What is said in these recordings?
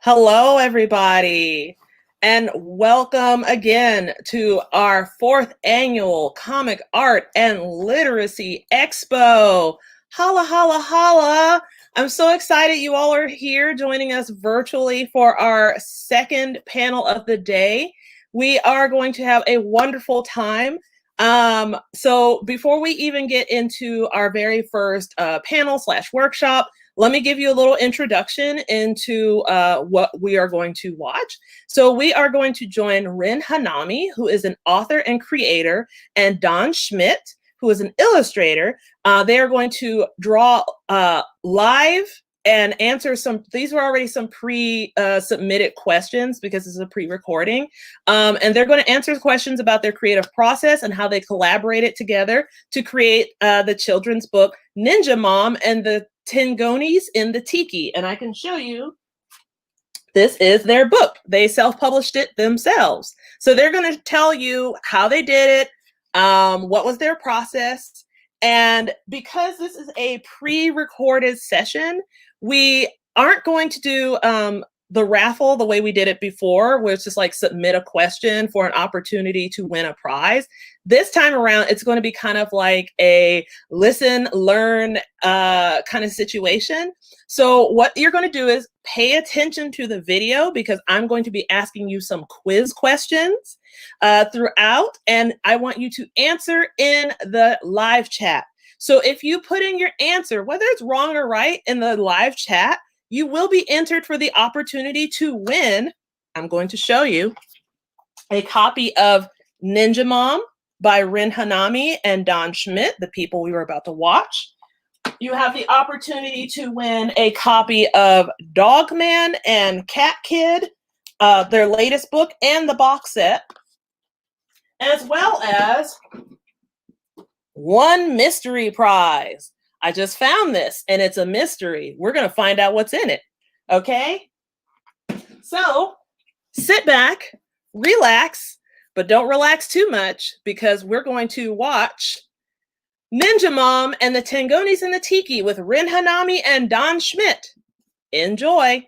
Hello, everybody, and welcome again to our fourth annual Comic Art and Literacy Expo. Holla, holla, holla. I'm so excited you all are here joining us virtually for our second panel of the day. We are going to have a wonderful time. So before we even get into our very first panel/workshop, let me give you a little introduction into what we are going to watch. So we are going to join Rin Hanami, who is an author and creator, and Don Schmidt, who is an illustrator. They are going to draw live and answer these were already some pre-submitted questions because it's a pre-recording. And they're going to answer questions about their creative process and how they collaborated together to create the children's book Ninja Mom and the Tengonis in the Tiki. And I can show you, this is their book. They self-published it themselves. So they're going to tell you how they did it, what was their process. And because this is a pre-recorded session, we aren't going to do the raffle the way we did it before, where it's just like submit a question for an opportunity to win a prize. This time around, it's going to be kind of like a listen, learn kind of situation. So what you're going to do is pay attention to the video because I'm going to be asking you some quiz questions throughout, and I want you to answer in the live chat. So if you put in your answer, whether it's wrong or right, in the live chat, you will be entered for the opportunity to win. I'm going to show you a copy of Ninja Mom by Rin Hanami and Don Schmidt, the people we were about to watch. You have the opportunity to win a copy of Dogman and Cat Kid, their latest book, and the box set, as well as one mystery prize. I just found this and it's a mystery. We're going to find out what's in it. Okay? So sit back, relax, but don't relax too much because we're going to watch Ninja Mom and the Tengonis in the Tiki with Rin Hanami and Don Schmidt. Enjoy.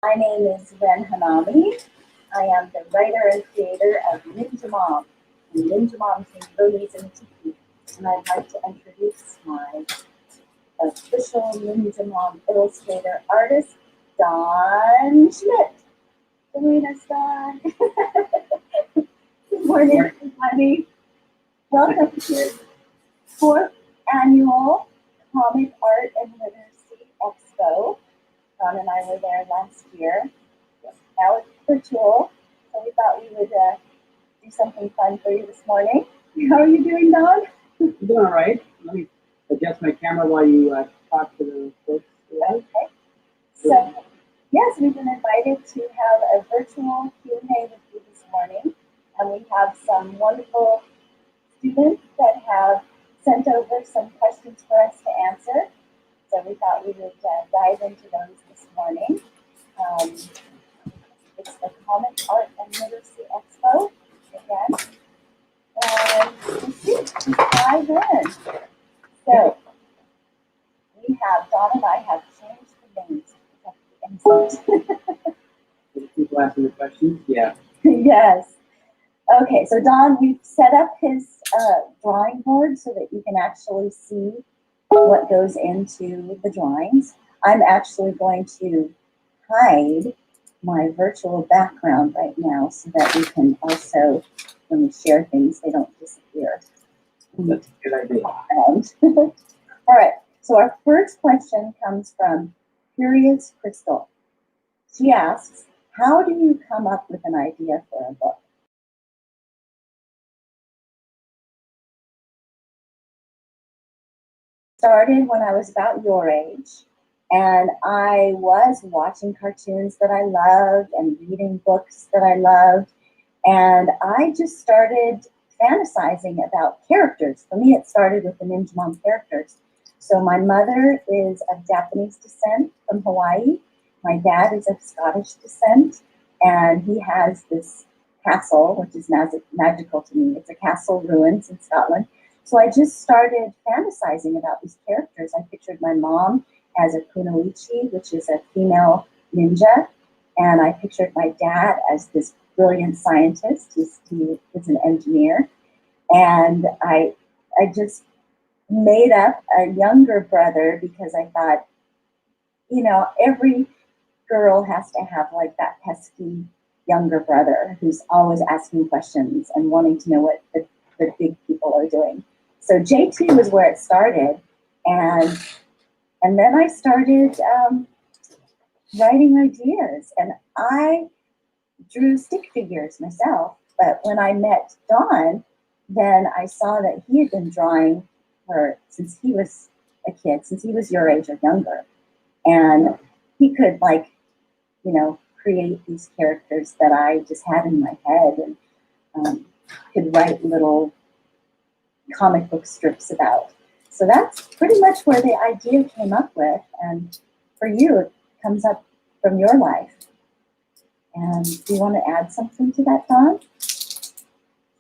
My name is Rin Hanami. I am the writer and creator of Ninja Mom and Ninja Mom Tengonis in Tiki. And I'd like to introduce my official Ninja Mom illustrator artist, Don Schmidt. Join us, Don. Good morning, everybody. Welcome to fourth annual Comic Art and Literacy Expo. Don and I were there last year. Now it's virtual, so we thought we would do something fun for you this morning. How are you doing, Don? I'm doing all right. Let me adjust my camera while you talk to the folks. Okay. So, yes, we've been invited to have a virtual Q&A with you this morning, and we have some wonderful students that have sent over some questions for us to answer. So we thought we would dive into those this morning. It's the Comic Art and Literacy Expo again. And let's dive in. So Don and I have changed the names. People asking the questions? Yeah. Yes. Okay, so Don, we've set up his drawing board so that you can actually see what goes into the drawings. I'm actually going to hide my virtual background right now so that we can also, when we share things, they don't disappear. That's a good idea. All right, so our first question comes from Curious Crystal. She asks, how do you come up with an idea for a book? Started when I was about your age, and I was watching cartoons that I loved and reading books that I loved, and I just started fantasizing about characters. For me, it started with the Ninja Mom characters. So my mother is of Japanese descent from Hawaii. My dad is of Scottish descent, and he has this castle, which is magical to me. It's a castle ruins in Scotland. So I just started fantasizing about these characters. I pictured my mom as a kunoichi, which is a female ninja, and I pictured my dad as this brilliant scientist. He is an engineer, and I just made up a younger brother because I thought, you know, every girl has to have like that pesky younger brother who's always asking questions and wanting to know what the big people are doing. So JT was where it started, and then I started writing ideas, and I drew stick figures myself. But when I met Don, then I saw that he had been drawing her since he was a kid, since he was your age or younger, and he could, like, you know, create these characters that I just had in my head, and could write little comic book strips about. So that's pretty much where the idea came up with. And for you, it comes up from your life. And do you want to add something to that, Don?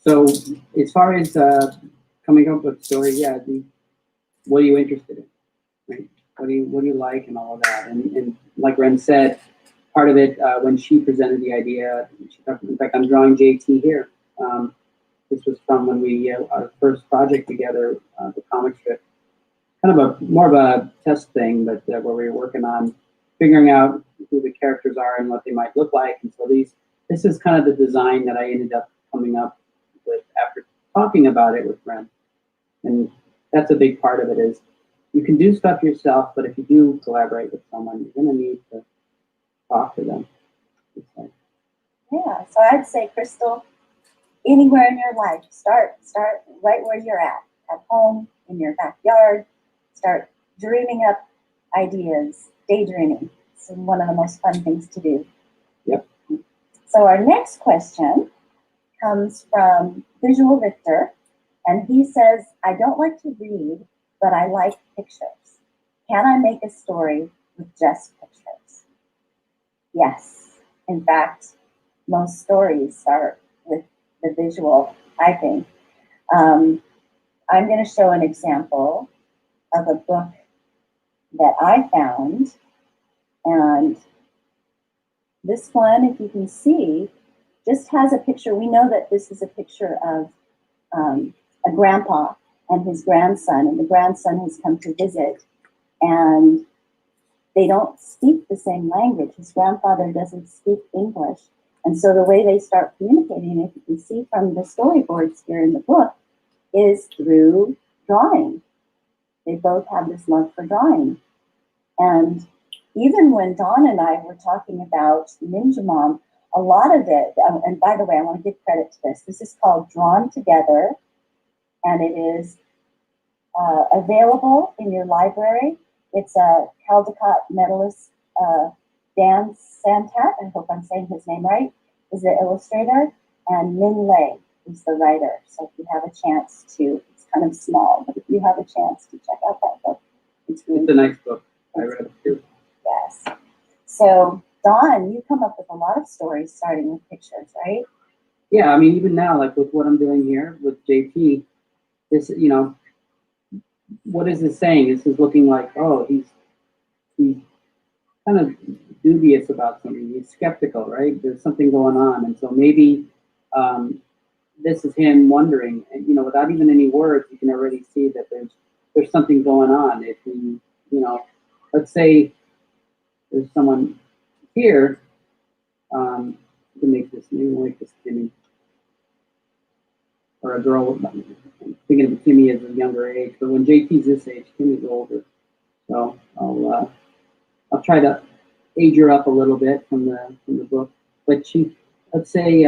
So as far as coming up with story, yeah, what are you interested in? Right? What do you like and all of that? And like Ren said, part of it, when she presented the idea, in fact, I'm drawing JT here. This was from when we, our first project together, the comic strip. Kind of more of a test thing, but where we were working on figuring out who the characters are and what they might look like. And so this is kind of the design that I ended up coming up with after talking about it with Ren. And that's a big part of it is you can do stuff yourself, but if you do collaborate with someone, you're going to need to talk to them. Yeah, so I'd say, Crystal, anywhere in your life, start right where you're at home, in your backyard. Start dreaming up ideas, daydreaming. It's one of the most fun things to do. Yep. So our next question comes from Visual Victor, and he says, I don't like to read, but I like pictures. Can I make a story with just pictures? Yes. In fact, most stories start with the visual, I think. I'm going to show an example of a book that I found, and this one, if you can see, just has a picture. We know that this is a picture of a grandpa and his grandson, and the grandson has come to visit, and they don't speak the same language. His grandfather doesn't speak English, and so the way they start communicating, if you can see from the storyboards here in the book, is through drawing. They both have this love for drawing. And even when Don and I were talking about Ninja Mom, a lot of it, and by the way, I want to give credit to this. This is called Drawn Together, and it is available in your library. It's a Caldecott medalist, Dan Santat, I hope I'm saying his name right, is the illustrator, and Min Lei is the writer. So if you have a chance to, it's kind of small, but if you have a chance to check out that book, it's a nice book. I read it too. Yes. So Don, you come up with a lot of stories starting with pictures, right? Yeah, I mean, even now, like with what I'm doing here with JP, this, you know, what is this saying? This is looking like, oh, he's kind of dubious about something. He's skeptical, right? There's something going on, and so maybe this is him wondering, and you know, without even any words, you can already see that there's something going on. If he, you know, let's say there's someone here, to make this new, like this Kimmy, or a girl. I'm thinking of Kimmy as a younger age, but when JT's this age, Kimmy's older. So I'll try to age her up a little bit from the book. But she, let's say,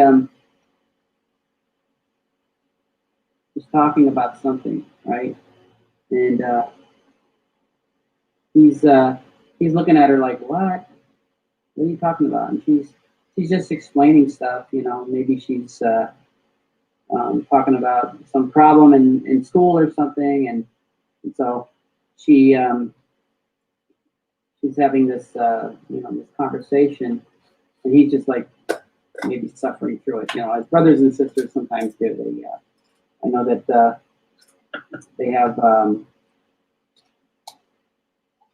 she's talking about something, right? And he's looking at her like, what? What are you talking about? And she's just explaining stuff, you know. Maybe she's talking about some problem in school or something, and so she's having this this conversation, and he's just like maybe suffering through it. As brothers and sisters sometimes do. I know that they have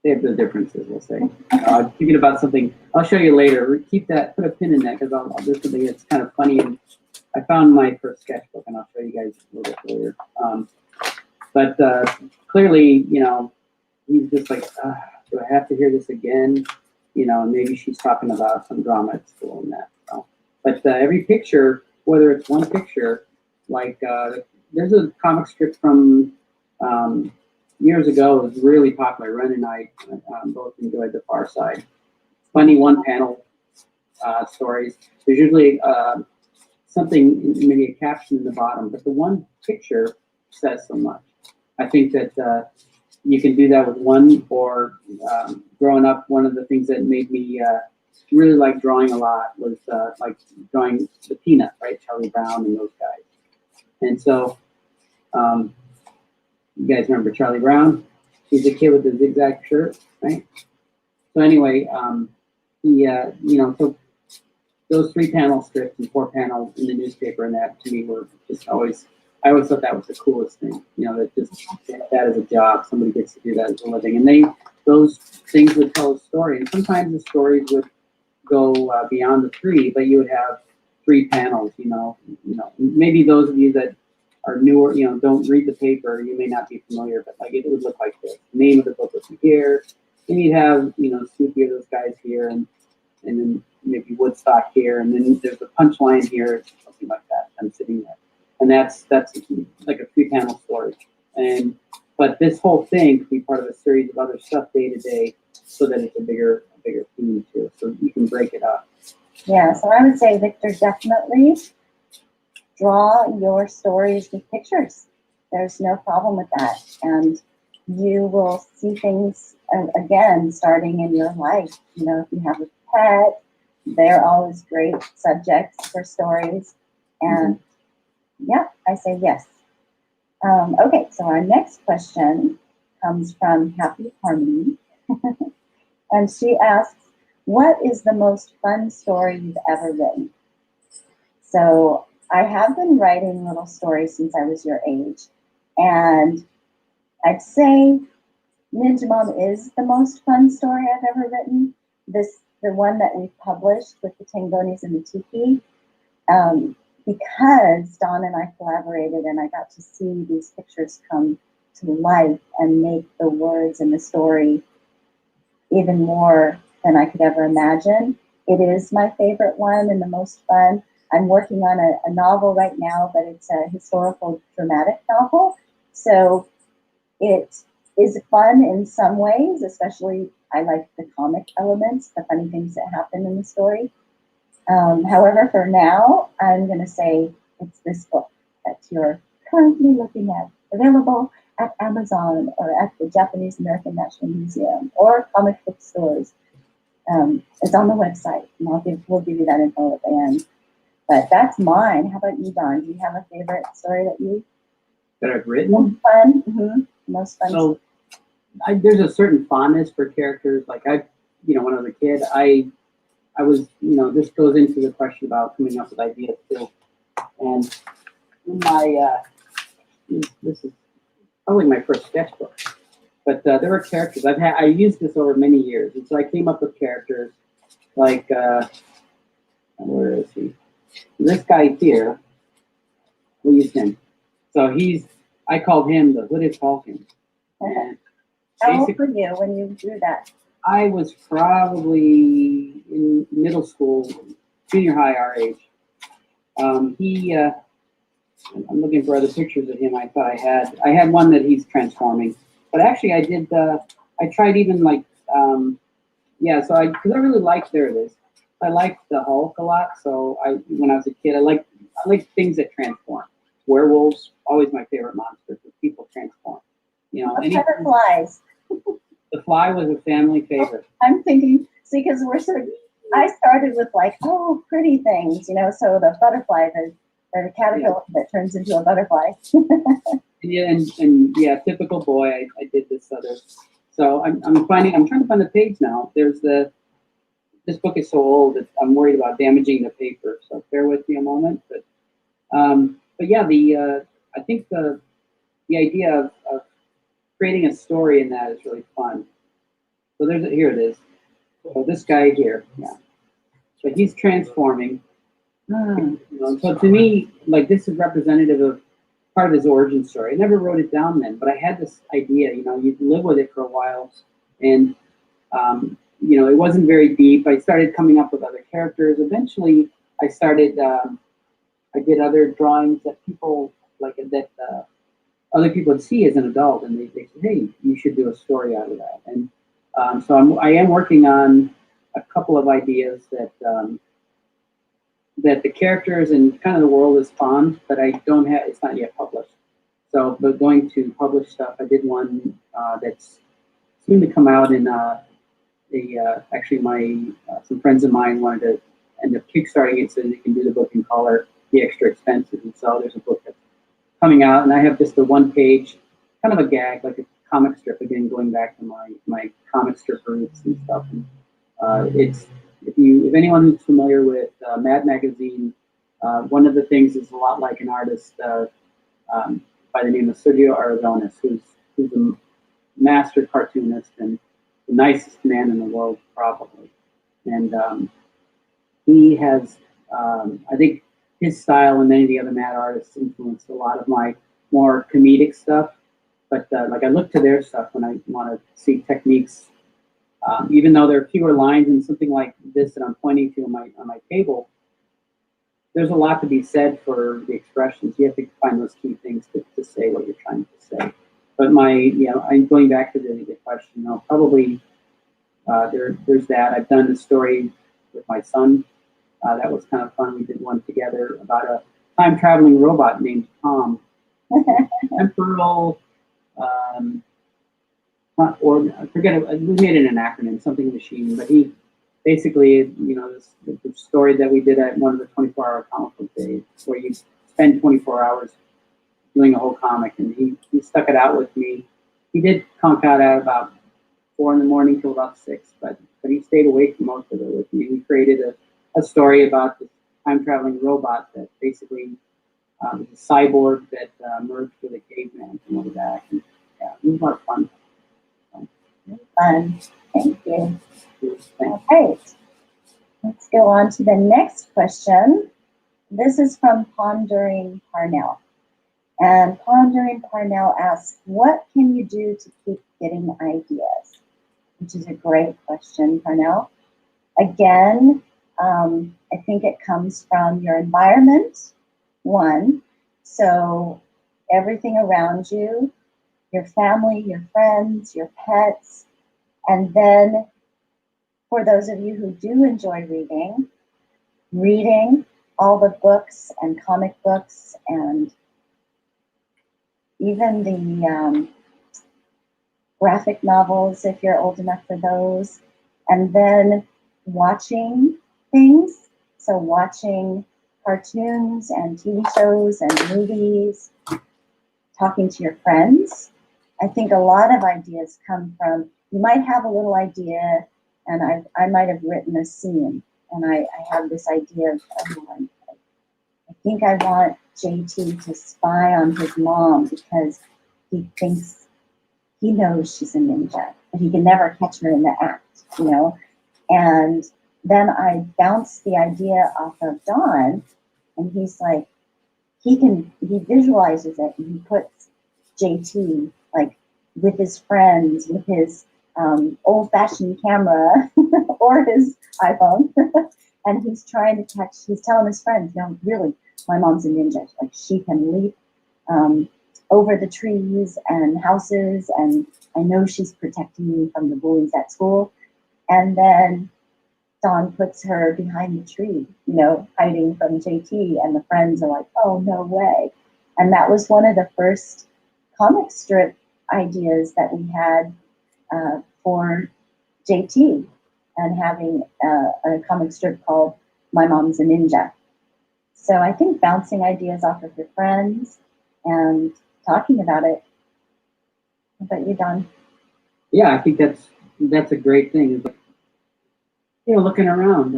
their differences. We'll say. Thinking about something. I'll show you later. Keep that. Put a pin in that because I'll do something that's kind of funny. And I found my first sketchbook, and I'll show you guys a little bit later. But clearly, he's just like, do I have to hear this again? And maybe she's talking about some drama at school and that. So. But every picture, whether it's one picture, like there's a comic strip from years ago. It was really popular. Ren and I both enjoyed The Far Side. Funny one-panel stories. There's usually something, maybe a caption in the bottom, but the one picture says so much. I think that you can do that with one, or growing up, one of the things that made me really like drawing a lot was like drawing the Peanut, right? Charlie Brown and those guys. And so, you guys remember Charlie Brown? He's the kid with the zigzag shirt, right? So anyway, so those 3-panel strips and 4-panel in the newspaper and that to me were just always, I always thought that was the coolest thing, that just that as a job, somebody gets to do that as a living. And those things would tell a story. And sometimes the stories would go beyond the 3, but you would have 3 panels, maybe those of you that are newer, don't read the paper, you may not be familiar, but like it would look like this. The name of the book would be here, and you'd have, Snoopy or those guys here, and then maybe Woodstock here, and then there's a punchline here, something like that. I'm sitting there, and that's like a 3-panel story. But this whole thing could be part of a series of other stuff day to day, so that it's a bigger theme too. So you can break it up. Yeah. So I would say, Victor, definitely draw your stories with pictures. There's no problem with that, and you will see things again starting in your life. If you have a pet, they're always great subjects for stories. And yeah, I say yes. Okay, so our next question comes from Happy Harmony. And she asks, what is the most fun story you've ever written? So I have been writing little stories since I was your age. And I'd say Ninja Mom is the most fun story I've ever written. The one that we published with the Tengonis and the Tiki, because Don and I collaborated and I got to see these pictures come to life and make the words in the story even more than I could ever imagine. It is my favorite one and the most fun. I'm working on a novel right now, but it's a historical dramatic novel. So it is fun in some ways, especially I like the comic elements, the funny things that happen in the story. However, for now, I'm going to say it's this book that you're currently looking at, available at Amazon or at the Japanese American National Museum or comic book stores. It's on the website, and we'll give you that info at the end. But that's mine. How about you, Don? Do you have a favorite story That I've written? Fun? Mm-hmm. Most fun. So there's a certain fondness for characters. Like when I was a kid, I was, this goes into the question about coming up with ideas too. And in my, this is probably my first sketchbook, but there were characters I used this over many years. And so I came up with characters like, where is he? This guy here, we'll use him. So I called him the Hooded Falcon. And how old were you when you drew that? I was probably in middle school, junior high, our age. I'm looking for other pictures of him. I thought I had one that he's transforming, but actually I did. I tried even like, because I really liked, there it is. I liked the Hulk a lot. So when I was a kid, I liked things that transform. Werewolves, always my favorite monsters. People transform. Flies. The Fly was a family favorite. I'm thinking, see, because I started with like, pretty things, so the butterfly, or a caterpillar that turns into a butterfly. Yeah, and yeah, typical boy. I did this other. So I'm trying to find the page now. This book is so old that I'm worried about damaging the paper. So bear with me a moment. But yeah, I think the idea of creating a story in that is really fun. So here it is. So this guy here, yeah. So he's transforming. So to me, like, this is representative of part of his origin story. I never wrote it down then, but I had this idea. You live with it for a while, and it wasn't very deep. I started coming up with other characters. Eventually, I started. I did other drawings that people other people would see as an adult, and they said, "Hey, you should do a story out of that." And so I am working on a couple of ideas that the characters and kind of the world is fond, but I don't have. It's not yet published. So, but going to publish stuff, I did one that's soon to come out in actually some friends of mine wanted to end up kickstarting it so they can do the book in color, the extra expensive, and so there's a book that's coming out, and I have just a one-page, kind of a gag, like a comic strip, again, going back to my comic strip roots and stuff. And if anyone who's familiar with Mad Magazine, one of the things is a lot like an artist by the name of Sergio Aragones, who's a master cartoonist and the nicest man in the world, probably. And he has, I think, his style and many of the other Mad artists influenced a lot of my more comedic stuff. But like, I look to their stuff when I want to see techniques. Even though there are fewer lines in something like this that I'm pointing to on my table, there's a lot to be said for the expressions. You have to find those key things to say what you're trying to say. But I'm going back to the question. Probably there's that. I've done the story with my son. That was kind of fun. We did one together about a time-traveling robot named Tom. Temporal, or I forget it. We made it an acronym, something machine. But he basically, the story that we did at one of the 24-hour comic book days, where you spend 24 hours doing a whole comic, and he stuck it out with me. He did conk out at about 4 in the morning till about 6, but he stayed awake for most of it with me. We created a story about this time-traveling robot that basically was a cyborg that merged with a caveman from way back. And, yeah, it was a lot of fun. Fun. Thank you. All right. Let's go on to the next question. This is from Pondering Parnell. And Pondering Parnell asks, what can you do to keep getting ideas? Which is a great question, Parnell. Again, I think it comes from your environment, one. So everything around you, your family, your friends, your pets. And then for those of you who do enjoy reading all the books and comic books and even the graphic novels, if you're old enough for those, and then watching things. So watching cartoons and TV shows and movies, talking to your friends. I think a lot of ideas come from, you might have a little idea, and I might have written a scene, and I have this idea of, I think I want JT to spy on his mom because he knows she's a ninja, but he can never catch her in the act, And then I bounce the idea off of Don, and he's like, he visualizes it, and he puts JT like with his friends, with his old-fashioned camera or his iPhone, and he's telling his friends, really, my mom's a ninja. Like, she can leap over the trees and houses, and I know she's protecting me from the bullies at school. And then Dawn puts her behind the tree, hiding from JT, and the friends are like, oh, no way. And that was one of the first comic strip ideas that we had for JT, and having a comic strip called My Mom's a Ninja. So I think bouncing ideas off of your friends and talking about it. How about you, Don? Yeah, I think that's a great thing. It's like, looking around.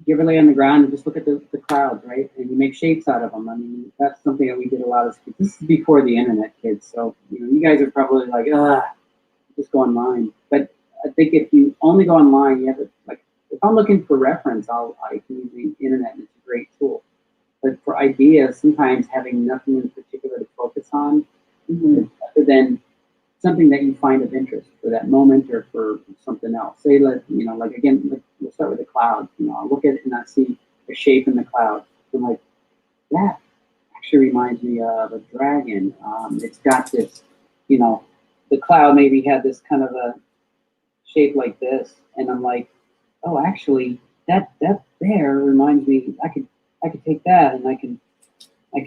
You ever lay on the ground and just look at the clouds, right? And you make shapes out of them. I mean, that's something that we did a lot as kids. This is before the internet, kids. So, you guys are probably like, just go online. But I think if you only go online, you have to, like, if I'm looking for reference, I can use the internet and it's a great tool. But for ideas, sometimes having nothing in particular to focus on, other than something that you find of interest for that moment or for something else. Say, like again, we'll start with the clouds. I'll look at it and I see a shape in the cloud. I'm like, that actually reminds me of a dragon. It's got this, the cloud maybe had this kind of a shape like this, and I'm like, oh, actually, that there reminds me. I could take that and I can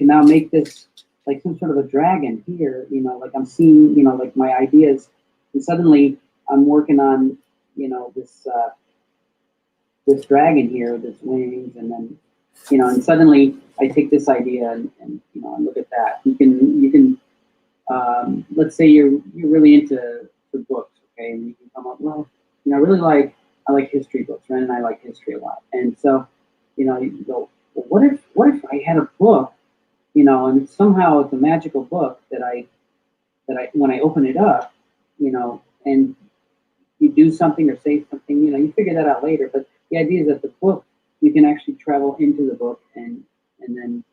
now make this like some sort of a dragon here, like I'm seeing, like my ideas, and suddenly I'm working on, this dragon here, this wings, and then, and suddenly I take this idea and and look at that. You can, let's say you're really into books, okay, and you can come up, well, I like history books, Ren and I like history a lot, and so, you go, well, what if I had a book, and somehow it's a magical book that I when I open it up, and you do something or say something, you figure that out later. But the idea is that the book, you can actually travel into the book and then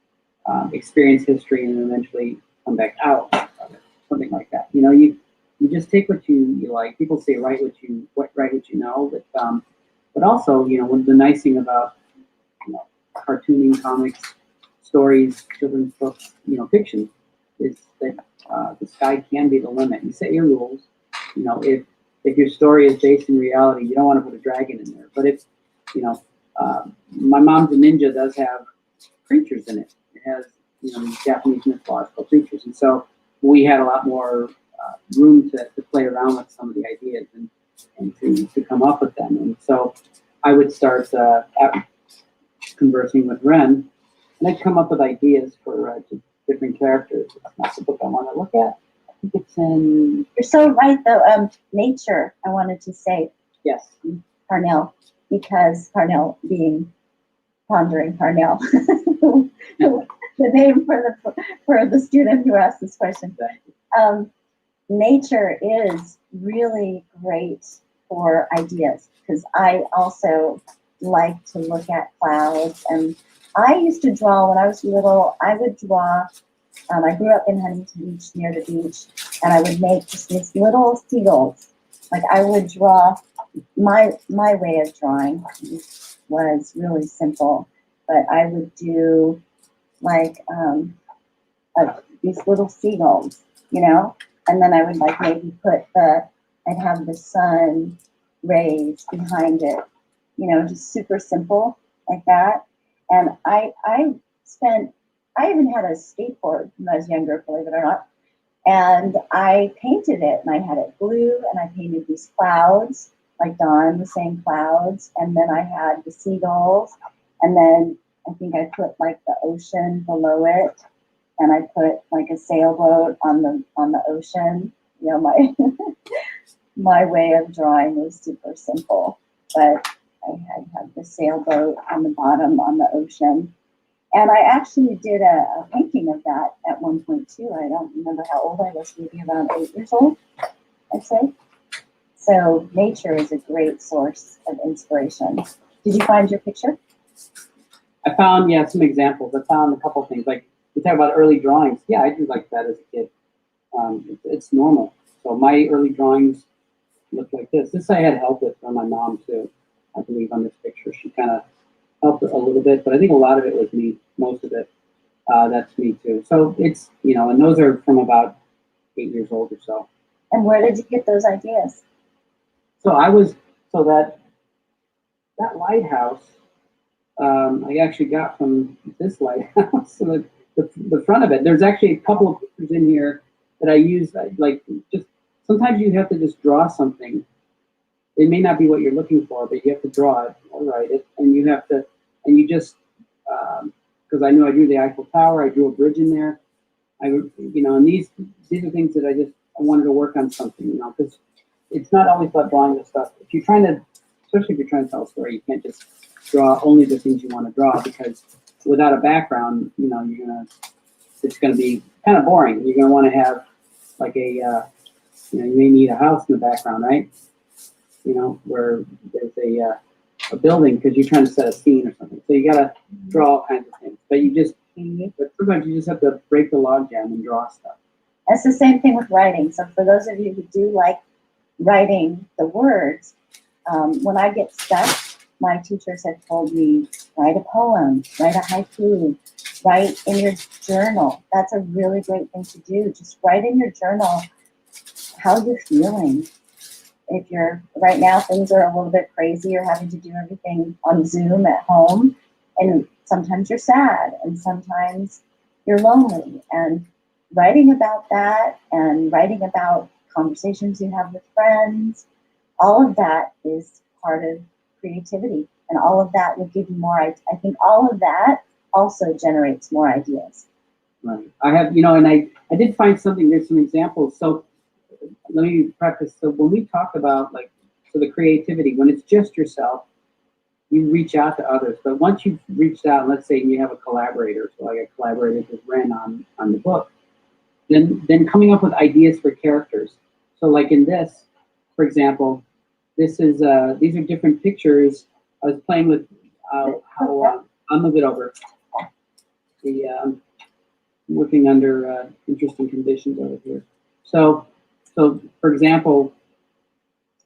experience history and eventually come back out of it, something like that. You just take what you like. People say write what you know, but also, when the nice thing about cartooning, comics, stories, children's books, fiction, is that the sky can be the limit. You set your rules. If your story is based in reality, you don't want to put a dragon in there. But if, My Mom's a Ninja does have creatures in it. It has, these Japanese mythological creatures. And so we had a lot more room to play around with some of the ideas and to come up with them. And so I would start conversing with Ren, and I'd come up with ideas for different characters. It's not the book I want to look at. I think it's in... You're so right, though. Nature, I wanted to say. Yes. Parnell, because Parnell being Pondering Parnell. The name for the student who asked this question. Nature is really great for ideas, because I also like to look at clouds, and I used to draw when I was little. I would draw. I grew up in Huntington Beach, near the beach, and I would make just these little seagulls. Like I would draw. My way of drawing was really simple, but I would do like these little seagulls, and then I would like maybe I'd have the sun rays behind it, just super simple like that. And I even had a skateboard when I was younger, believe it or not. And I painted it, and I had it blue, and I painted these clouds, like Don was saying, clouds. And then I had the seagulls, and then I think I put like the ocean below it, and I put like a sailboat on the ocean. My my way of drawing was super simple, but I had the sailboat on the bottom on the ocean. And I actually did a painting of that at one point too. I don't remember how old I was, maybe around 8 years old, I'd say. So nature is a great source of inspiration. Did you find your picture? I found, some examples. I found a couple things. Like, you talk about early drawings. Yeah, I do like that as a kid. It's normal. So my early drawings look like this. This I had help with from my mom too, I believe, on this picture. She kind of helped a little bit, but I think a lot of it was me. Most of it, that's me too. So it's, and those are from about 8 years old or so. And where did you get those ideas? So that lighthouse, I actually got from this lighthouse. So the front of it, there's actually a couple of pictures in here that I use, like, just sometimes you have to just draw something. It may not be what you're looking for, but you have to draw it or write it, and you just because I knew I drew the Eiffel Tower, I drew a bridge in there. And these are things that I wanted to work on something, because it's not always about drawing the stuff. If you're trying to, especially if you're trying to tell a story, you can't just draw only the things you want to draw, because without a background, it's gonna be kind of boring. You're gonna want to have like you may need a house in the background, right? Where there's a building because you're trying to set a scene or something. So you gotta draw all kinds of things. But sometimes you just have to break the logjam and draw stuff. That's the same thing with writing. So for those of you who do like writing the words, when I get stuck, my teachers have told me, write a poem, write a haiku, write in your journal. That's a really great thing to do. Just write in your journal how you're feeling. If right now things are a little bit crazy, you're having to do everything on Zoom at home, and sometimes you're sad and sometimes you're lonely, and writing about that and writing about conversations you have with friends, all of that is part of creativity, and all of that will give you more. I think all of that also generates more ideas. Right. I have, and I did find something. There's some examples. So let me preface. So when we talk about the creativity, when it's just yourself, you reach out to others. But once you've reached out, let's say you have a collaborator, so I collaborated with Ren on the book, then coming up with ideas for characters. So like in this, for example, these are different pictures. I was playing with how I'll move it over. Working under interesting conditions over here. So for example,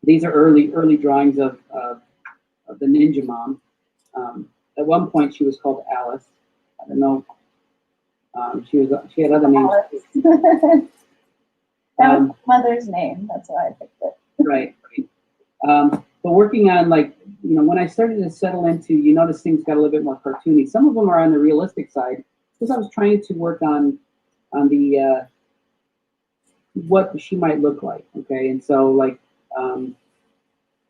these are early drawings of the Ninja Mom. At one point, she was called Alice. I don't know. She had other names. That was mother's name. That's why I picked it. Right. But working on when I started to settle into, you notice things got a little bit more cartoony. Some of them are on the realistic side because I was trying to work on the what she might look like. Okay, and so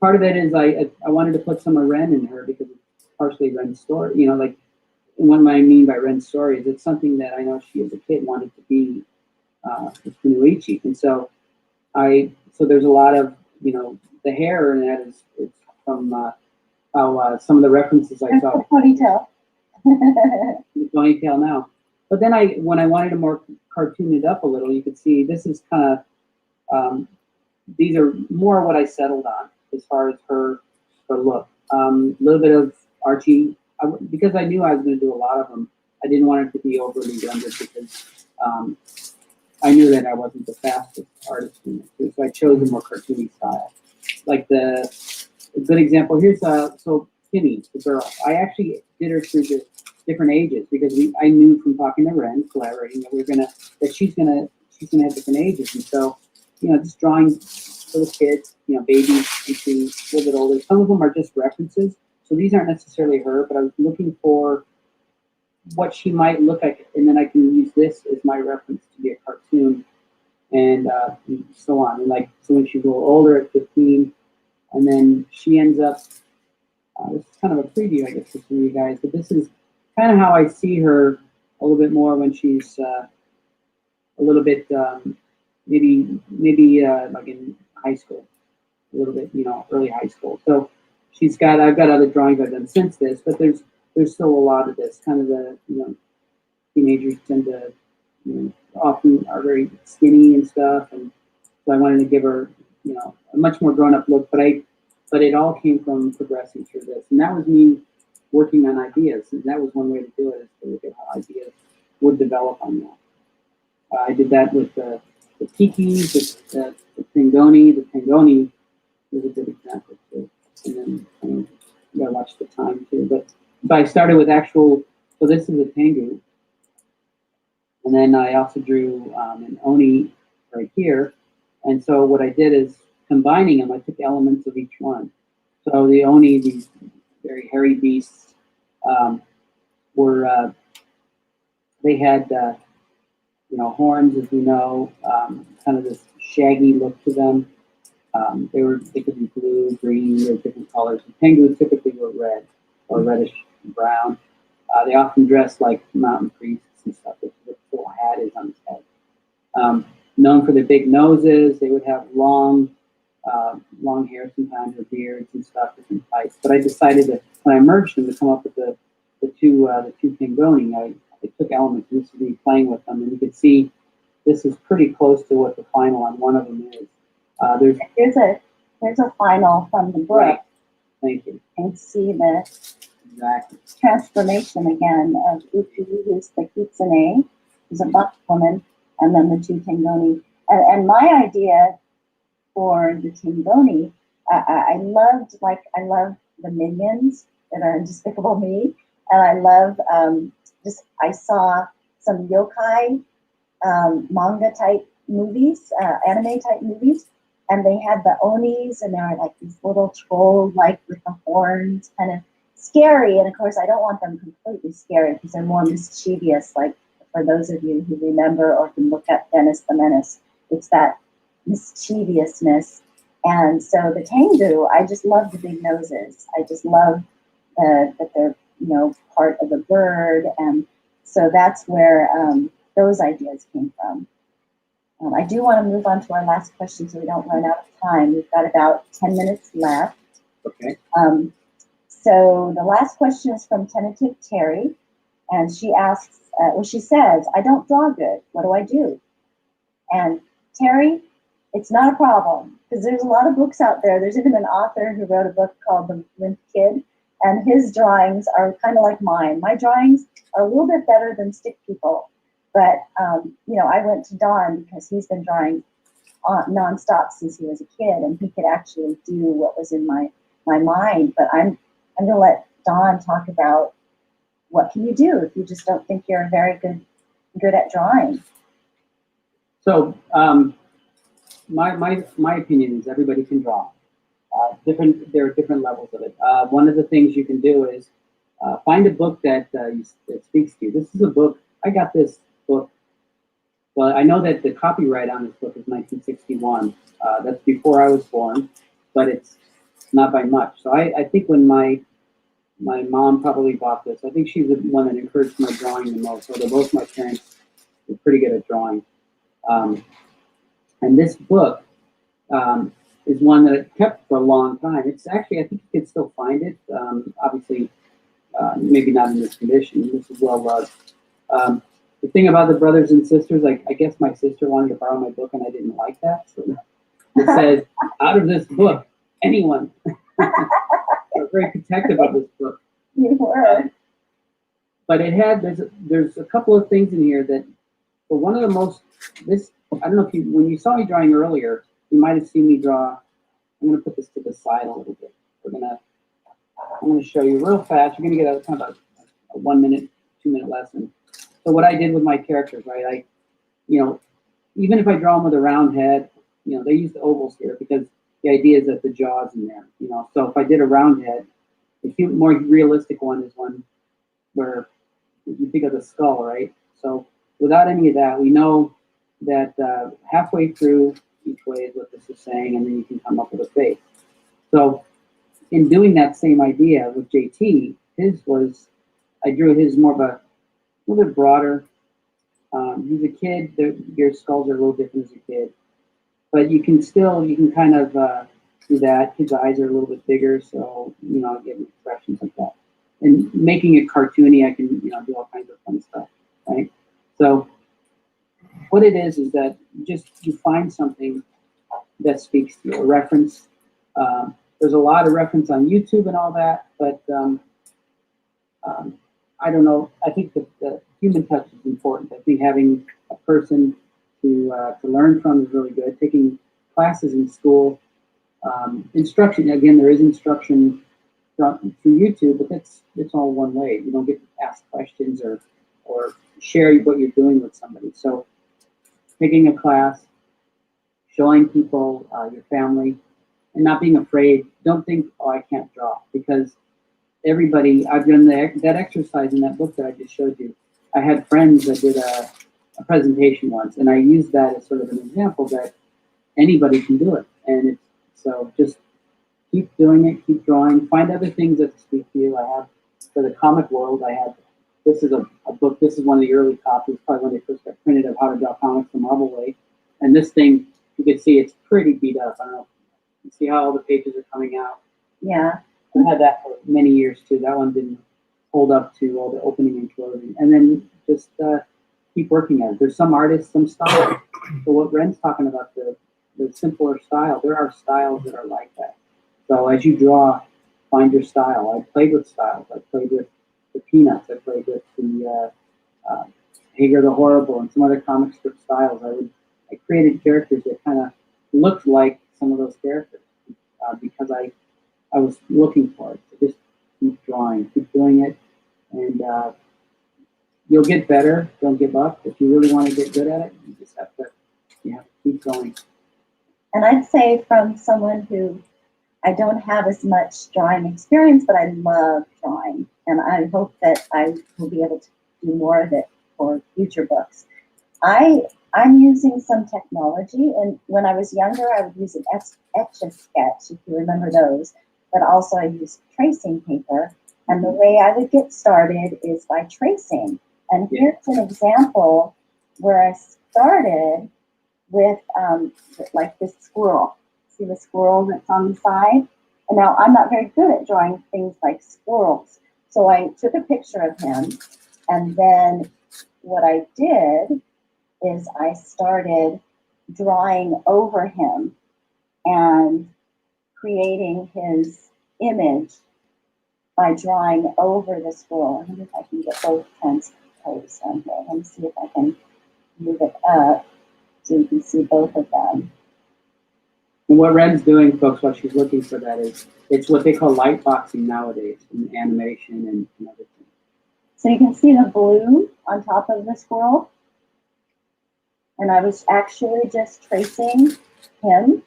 part of it is I wanted to put some of Ren in her because it's partially Ren's story. What I mean by Ren's story is it's something that I know she as a kid wanted to be Kunoichi, and so there's a lot of the hair, and that is it's from how some of the references I saw. Ponytail. The ponytail now, but then when I wanted to more cartoon it up a little, you could see this is kind of these are more what I settled on as far as her look. A little bit of Archie, because I knew I was going to do a lot of them. I didn't want it to be overly rendered because I knew that I wasn't the fastest artist in it too. So I chose a more cartoony style. Like a good example here's so Timmy, the girl. I actually did her through the different ages because I knew from talking to Ren, collaborating, that she's gonna have different ages, and so just drawing little kids, babies into a little bit older. Some of them are just references, so these aren't necessarily her, but I was looking for what she might look like, and then I can use this as my reference to be a cartoon, and so on. And so when she grew older at 15, and then she ends up. This is kind of a preview, I guess, for some of you guys, but this is kind of how I see her a little bit more when she's a little bit maybe like in high school, a little bit early high school. So I've got other drawings I've done since this, but there's still a lot of this kind of the teenagers tend to often are very skinny and stuff, and so I wanted to give her a much more grown up look, but it all came from progressing through this, and that was me working on ideas, and that was one way to do it, is to look at how ideas would develop on that. I did that with the Tiki, the Tengonis. The Tengoni is a good example too. And then you gotta watch the time too. But I started with so this is a Tengu, and then I also drew an Oni right here. And so what I did is combining them, I took elements of each one. So the Oni, these very hairy beasts, they had horns, as we know, kind of this shaggy look to them. They could be blue, green, or different colors. The Tengu typically were red or reddish brown. They often dress like mountain priests and stuff. The full hat is on his head. Known for their big noses, they would have long hair sometimes, or beards and stuff, different types. But I decided that when I merged them to come up with the two Tengoni, I took elements used to be playing with them, and you can see this is pretty close to what the final on one of them is. There's a final from the book. Right. Thank you. And see the Exactly. transformation again of Uchi, who's the kitsune, who's a buck woman, and then the two Tengoni. And my idea for the Tengoni, I love the minions that are in Despicable Me, and I love I saw some yokai manga type movies, anime type movies, and they had the onis, and they were like these little troll like with the horns, kind of scary. And of course, I don't want them completely scary because they're more mischievous. Like for those of you who remember or can look at Dennis the Menace, it's that mischievousness. And so the Tengu, I just love the big noses. I just love that they're part of a bird, and so that's where those ideas came from. I do want to move on to our last question so we don't run out of time. We've got about 10 minutes left. Okay. So the last question is from Tentative Terry, and she asks, she says, I don't draw good. What do I do? And Terry, it's not a problem, because there's a lot of books out there. There's even an author who wrote a book called The Limp Kid, and his drawings are kind of like mine. My drawings are a little bit better than stick people, but I went to Don because he's been drawing nonstop since he was a kid, and he could actually do what was in my mind. But I'm going to let Don talk about what can you do if you just don't think you're very good at drawing. So my opinion is everybody can draw. There are different levels of it. One of the things you can do is find a book that speaks to you. This is a book. I got this book. Well, I know that the copyright on this book is 1961. That's before I was born, but it's not by much. So I think when my mom probably bought this, I think she's the one that encouraged my drawing the most. Although both my parents were pretty good at drawing. And this book is one that I kept for a long time. It's actually, I think you can still find it. Obviously, maybe not in this condition. This is well loved. The thing about the brothers and sisters, I guess my sister wanted to borrow my book and I didn't like that. So it says, out of this book, anyone. I'm very protective of this book. You were. But there's a couple of things in here that, for one of the most, I don't know if when you saw me drawing earlier, you might have seen me draw. I'm going to put this to the side a little bit. I'm going to show you real fast. You're going to get kind of a 1 minute, 2 minute lesson. So what I did with my characters, right? Even if I draw them with a round head, they use the ovals here because the idea is that the jaw's in there. So if I did a round head, the more realistic one is one where you think of the skull, right? So without any of that, we know that halfway through each way is what this is saying, and then you can come up with a face. So in doing that same idea with JT, I drew his more of a little bit broader. He's a kid. Your skulls are a little different as a kid, but you can kind of do that. His eyes are a little bit bigger, so I get expressions like that. And making it cartoony, I can do all kinds of fun stuff, right? So what it is that you find something that speaks to you, a reference. There's a lot of reference on YouTube and all that, but I don't know. I think the human touch is important. I think having a person to learn from is really good. Taking classes in school, instruction. Again, there is instruction through YouTube, but it's all one way. You don't get to ask questions or share what you're doing with somebody. So taking a class, showing people, your family, and not being afraid. Don't think, oh, I can't draw, because everybody, I've done that exercise in that book that I just showed you. I had friends that did a presentation once, and I used that as sort of an example that anybody can do it. And so just keep doing it, keep drawing, find other things that speak to you. I have, for the comic world, I have this is a book. This is one of the early copies, probably when they first got printed, of How to Draw Comics the Marvel Way. And this thing, you can see it's pretty beat up. I don't know. You see how all the pages are coming out. Yeah. I had that for many years too. That one didn't hold up to all the opening and closing. And then just keep working at it. There's some artists, some style. So what Ren's talking about, the simpler style, there are styles that are like that. So as you draw, find your style. I played with styles. I played with the Peanuts. I played with the Hager the Horrible and some other comic strip styles. I created characters that kind of looked like some of those characters because I was looking for it. So just keep drawing, keep doing it, and you'll get better. Don't give up. If you really want to get good at it, you just have to keep going. And I'd say from someone who I don't have as much drawing experience, but I love drawing, and I hope that I will be able to do more of it for future books. I'm using some technology, and when I was younger, I would use an Etch-a-Sketch, if you remember those, but also I use tracing paper. And the way I would get started is by tracing. And here's an example where I started with like this squirrel. See the squirrel that's on the side? And now I'm not very good at drawing things like squirrels. So I took a picture of him, and then what I did is I started drawing over him and creating his image by drawing over the squirrel. I wonder if I can get both transposed on here. Let me see if I can move it up so you can see both of them. And what Ren's doing, folks, while she's looking for that, is it's what they call light boxing nowadays in animation and other things. So you can see the blue on top of the squirrel. And I was actually just tracing him.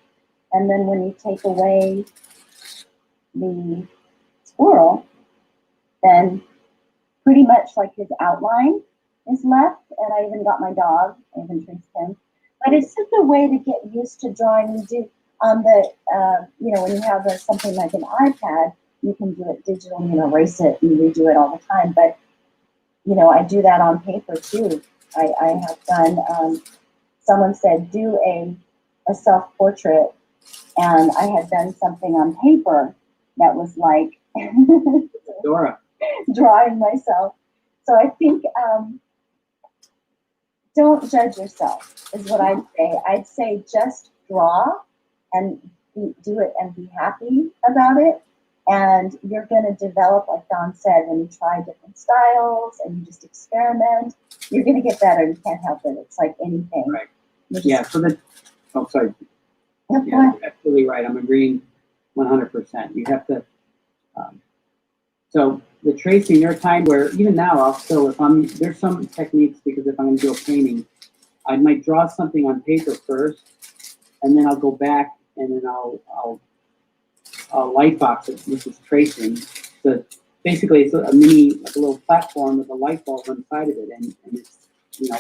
And then when you take away the squirrel, then pretty much like his outline is left. And I even got my dog, I even traced him. But it's just a way to get used to drawing. You do on the, when you have something like an iPad, you can do it digital, erase it and redo it all the time. But, I do that on paper too. I have done, someone said, do a self-portrait, and I had done something on paper that was like Dora. drawing myself. So I think don't judge yourself is what I'd say. I'd say just draw and do it and be happy about it. And you're going to develop, like Don said, when you try different styles and you just experiment, you're going to get better. You can't help it. It's like anything. Right. Yeah. So sorry. Yeah, you're absolutely right. I'm agreeing 100%. You have to. So the tracing, there are times where even now I'll still, there's some techniques, because if I'm going to do a painting, I might draw something on paper first, and then I'll go back and then I'll light box it, which is tracing. So basically it's a mini, like a little platform with a light bulb inside of it, and it's,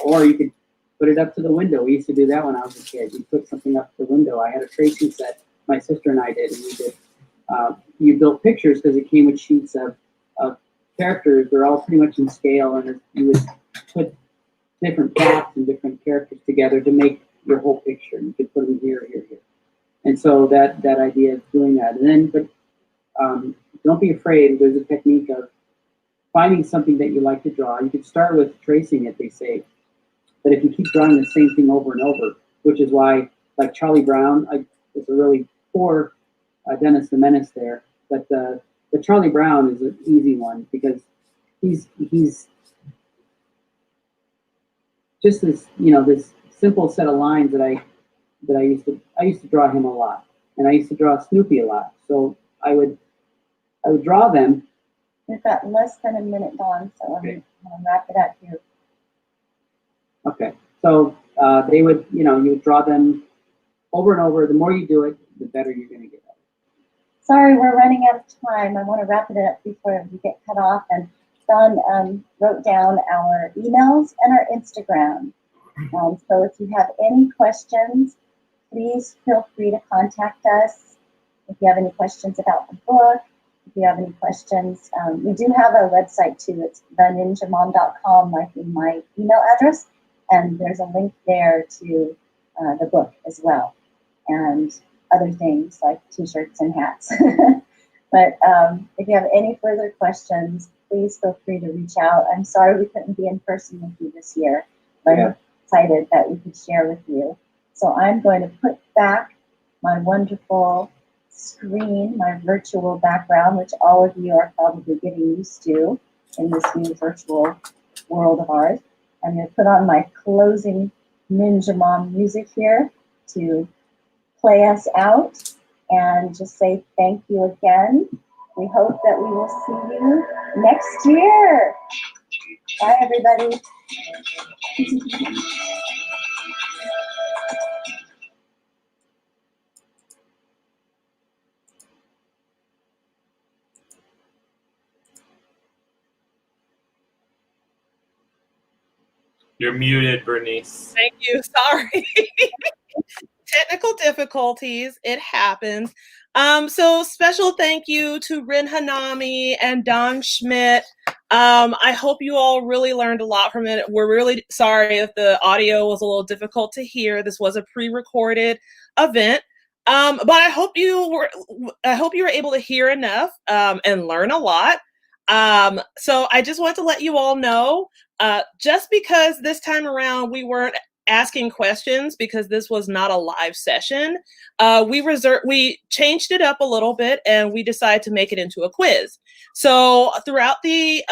or you could put it up to the window. We used to do that when I was a kid. We put something up to the window. I had a tracing set, my sister and I did, and we did. You built pictures because it came with sheets of characters. They're all pretty much in scale, and you would put different props and different characters together to make your whole picture. You could put them here, here, here. And so that idea of doing that. And then, but don't be afraid. There's a technique of finding something that you like to draw. You could start with tracing it, they say. But if you keep drawing the same thing over and over, which is why, like Charlie Brown, it's a really poor Dennis the Menace there. But Charlie Brown is an easy one because he's just this, this simple set of lines that I used to draw him a lot, and I used to draw Snoopy a lot. So I would draw them. We've got less than a minute, Dawn, so I'm going to wrap it up here. Okay, so they would, you would draw them over and over. The more you do it, the better you're going to get at it. Sorry, we're running out of time. I want to wrap it up before we get cut off. And Don wrote down our emails and our Instagram. So if you have any questions, please feel free to contact us. If you have any questions about the book, if you have any questions. We do have a website too. It's theninjamom.com, like in my email address, and there's a link there to the book as well, and other things like t-shirts and hats. But if you have any further questions, please feel free to reach out. I'm sorry we couldn't be in person with you this year, but I'm excited that we could share with you. So I'm going to put back my wonderful screen, my virtual background, which all of you are probably getting used to in this new virtual world of ours. I'm going to put on my closing Ninja Mom music here to play us out and just say thank you again. We hope that we will see you next year. Bye, everybody. You're muted, Bernice. Thank you. Sorry. Technical difficulties. It happens. So special thank you to Rin Hanami and Don Schmidt. I hope you all really learned a lot from it. We're really sorry if the audio was a little difficult to hear. This was a pre-recorded event. But I hope you were able to hear enough and learn a lot. So I just want to let you all know, just because this time around we weren't asking questions because this was not a live session, we changed it up a little bit and we decided to make it into a quiz. So throughout the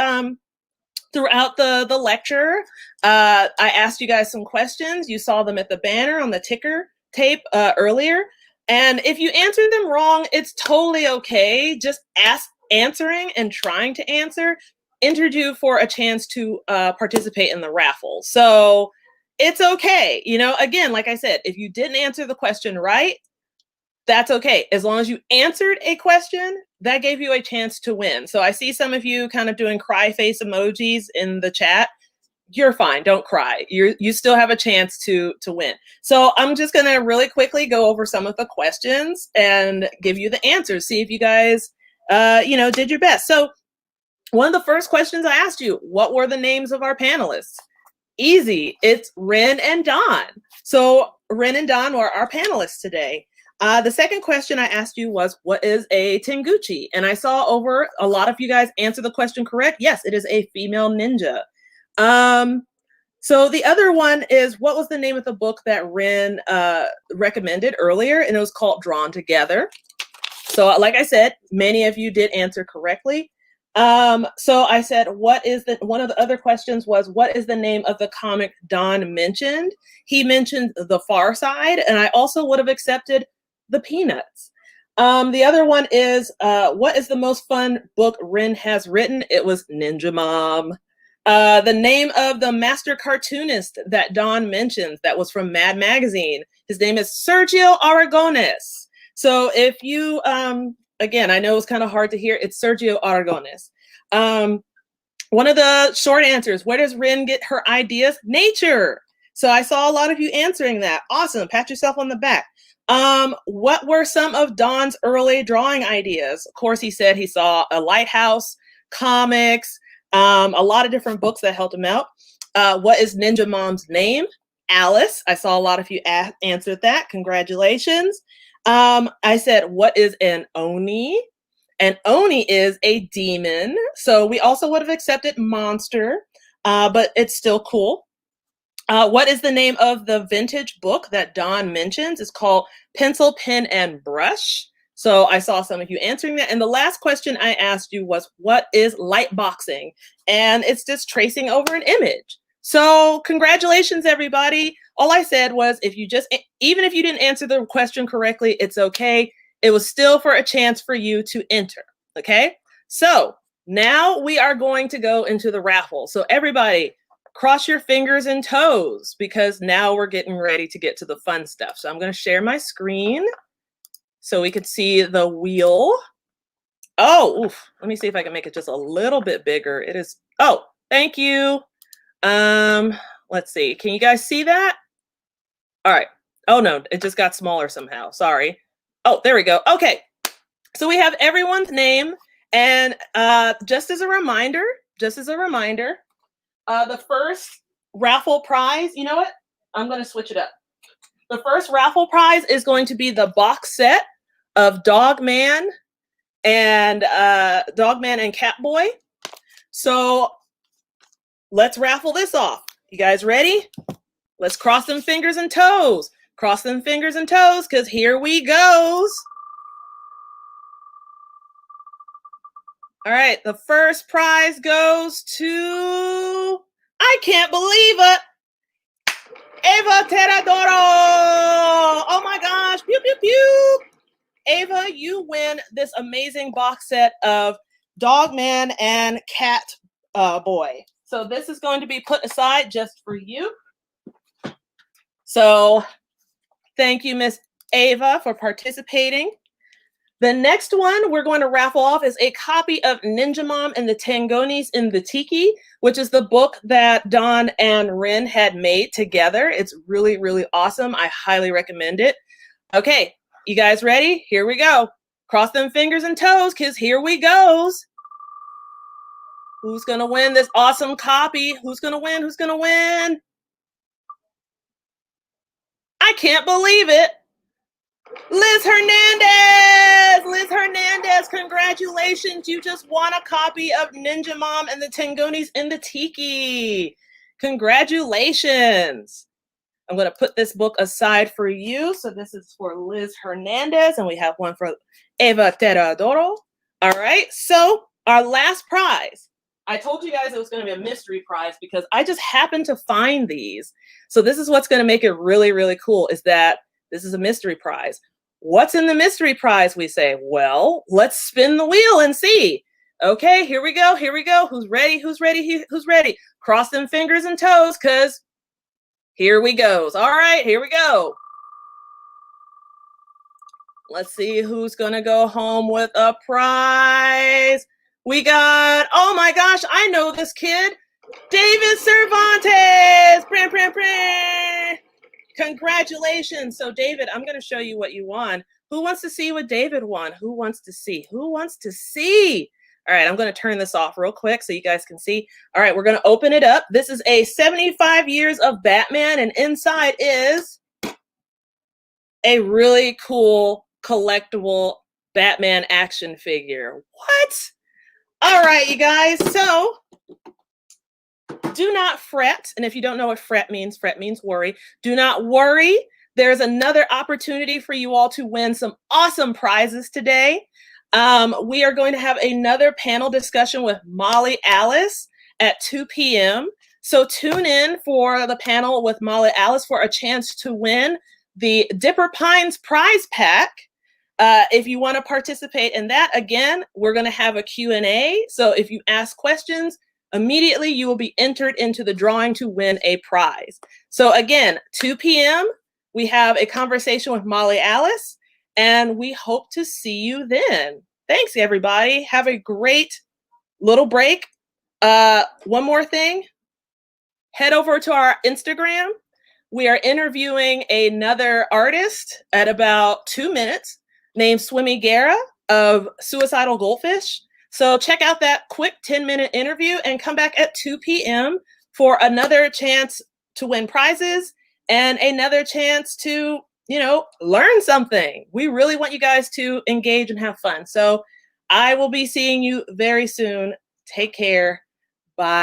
lecture, I asked you guys some questions. You saw them at the banner on the ticker tape earlier. And if you answered them wrong, it's totally okay. Just answering and trying to answer entered you for a chance to participate in the raffle. So it's okay. You know, again, like I said, if you didn't answer the question right, that's okay. As long as you answered a question, that gave you a chance to win. So I see some of you kind of doing cry face emojis in the chat. You're fine. Don't cry. You still have a chance to win. So I'm just going to really quickly go over some of the questions and give you the answers. See if you guys, did your best. So one of the first questions I asked you, what were the names of our panelists? Easy. It's Rin and Don. So Rin and Don were our panelists today. The second question I asked you was, what is a Tenguchi? And I saw over a lot of you guys answer the question correct. Yes, it is a female ninja. So the other one is, what was the name of the book that Rin recommended earlier? And it was called Drawn Together. So like I said, many of you did answer correctly. So I said, one of the other questions was, what is the name of the comic Don mentioned? He mentioned The Far Side, and I also would have accepted The Peanuts. The other one is, what is the most fun book Rin has written? It was Ninja Mom. The name of the master cartoonist that Don mentions, that was from Mad Magazine, his name is Sergio Aragones. So if you, again, I know it's kind of hard to hear, it's Sergio Aragones. One of the short answers, where does Rin get her ideas? Nature. So I saw a lot of you answering that. Awesome. Pat yourself on the back. What were some of Don's early drawing ideas? Of course, he said he saw a lighthouse, comics, a lot of different books that helped him out. What is Ninja Mom's name? Alice. I saw a lot of you answered that. Congratulations. I said, what is an Oni? An Oni is a demon. So we also would have accepted monster, but it's still cool. What is the name of the vintage book that Don mentions? It's called Pencil, Pen, and Brush. So I saw some of you answering that. And the last question I asked you was, what is light boxing? And it's just tracing over an image. So congratulations, everybody. All I said was, even if you didn't answer the question correctly, it's okay. It was still for a chance for you to enter. Okay. So now we are going to go into the raffle. So everybody, cross your fingers and toes, because now we're getting ready to get to the fun stuff. So I'm going to share my screen so we could see the wheel. Oh, oof. Let me see if I can make it just a little bit bigger. It is. Oh, thank you. Let's see. Can you guys see that? All right. Oh no, it just got smaller somehow. Sorry. Oh, there we go. Okay. So we have everyone's name And just as a reminder, the first raffle prize, you know what? I'm going to switch it up. The first raffle prize is going to be the box set of Dogman and Catboy. So let's raffle this off. You guys ready? Let's cross them fingers and toes. Cross them fingers and toes, because here we goes. All right, the first prize goes to, I can't believe it, Eva Teradoro. Oh my gosh, pew, pew, pew. Ava, you win this amazing box set of Dogman and Cat Boy. So this is going to be put aside just for you. So thank you, Miss Ava, for participating. The next one we're going to raffle off is a copy of Ninja Mom and the Tengonis in the Tiki, which is the book that Don and Rin had made together. It's really, really awesome. I highly recommend it. Okay, you guys ready? Here we go. Cross them fingers and toes, because here we goes. Who's going to win this awesome copy? Who's going to win? Who's going to win? I can't believe it. Liz Hernandez! Liz Hernandez, congratulations. You just won a copy of Ninja Mom and the Tengonis in the Tiki. Congratulations. I'm going to put this book aside for you. So this is for Liz Hernandez, and we have one for Eva Teradoro. All right, so our last prize. I told you guys it was going to be a mystery prize because I just happened to find these. So this is what's going to make it really, really cool, is that this is a mystery prize. What's in the mystery prize, we say? Well, let's spin the wheel and see. Okay, here we go. Here we go. Who's ready? Who's ready? Who's ready? Cross them fingers and toes, because here we goes. All right, here we go. Let's see who's going to go home with a prize. We got, oh my gosh, I know this kid. David Cervantes. Pran, pran, pran. Congratulations. So David, I'm going to show you what you won. Who wants to see what David won? Who wants to see? Who wants to see? All right, I'm going to turn this off real quick so you guys can see. All right, we're going to open it up. This is a 75 years of Batman, and inside is a really cool collectible Batman action figure. What? All right, you guys. So do not fret. And if you don't know what fret means worry. Do not worry. There's another opportunity for you all to win some awesome prizes today. We are going to have another panel discussion with Molly Alice at 2 p.m. So tune in for the panel with Molly Alice for a chance to win the Dipper Pines prize pack. If you want to participate in that, again, we're going to have a Q&A. So if you ask questions, immediately you will be entered into the drawing to win a prize. So again, 2 p.m., we have a conversation with Molly Alice, and we hope to see you then. Thanks, everybody. Have a great little break. One more thing. Head over to our Instagram. We are interviewing another artist at about 2 minutes named Swimmy Guerra of Suicidal Goldfish. So check out that quick 10-minute interview and come back at 2 p.m. for another chance to win prizes and another chance to, learn something. We really want you guys to engage and have fun. So I will be seeing you very soon. Take care. Bye.